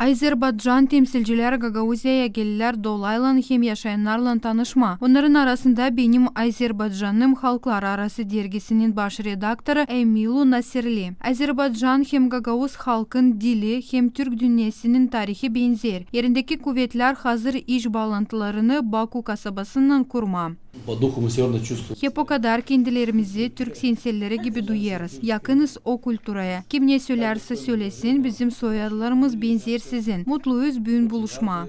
Azerbaycan temsilciler Gagauziyaya gelirler dolaylan hem yaşayanlarla tanışma. Onların arasında benim Azerbaycan'ım Halklar Arası dergisinin baş redaktoru Emilu Nasirli. Azerbaycan hem Gagauz halkın dili hem Türk dünyasının tarihi benzer. Yerindeki kuvvetler hazır iş bağlantılarını Baku kasabasından kurma. Hep o kadar kendilerimizi Türk senselleri gibi duyarız. Yakınız o kültüraya. Kim ne söylerse söylesin bizim soyadlarımız benzer sizin. Mutluyuz bugün buluşma.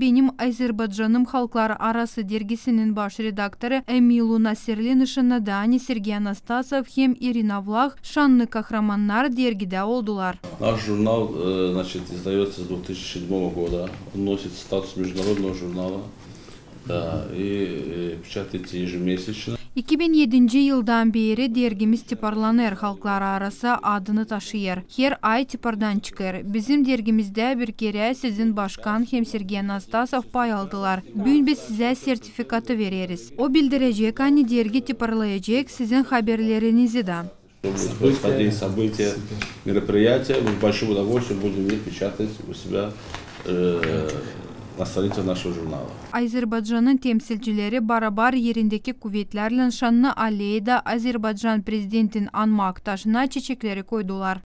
Benim Azerbaycan'ım Halklar Arası dergisinin baş redaktoru Emilu Nasirli nişanada Sergey Anastasov hem Irina Vlah şanlı kahramanlar dergide oldular. Наш журнал, издается с 2007 года. Он носит статус международного журнала. Да, и печатается ежемесячно. 2007 yıldan beri dergimiz tiparlanır, Halklar Arası adını taşıyır. Her ay tipardan çıkır. Bizim dergimizde bir kere sizin başkan hem Sergey Anastasov pay aldılar. Bugün biz size sertifikatı veririz. O bildirecek, hani dergi tiparlayacak sizin haberlerinizi de. События, мероприятия, мы с большим удовольствием будем их печатать у себя на странице нашего журнала. Azerbaycan'ın temsilcileri barabar yerindeki kuvvetlerle şanlı aleyhida Azerbaycan prezidentin anma aktaşına çiçekleri koydular.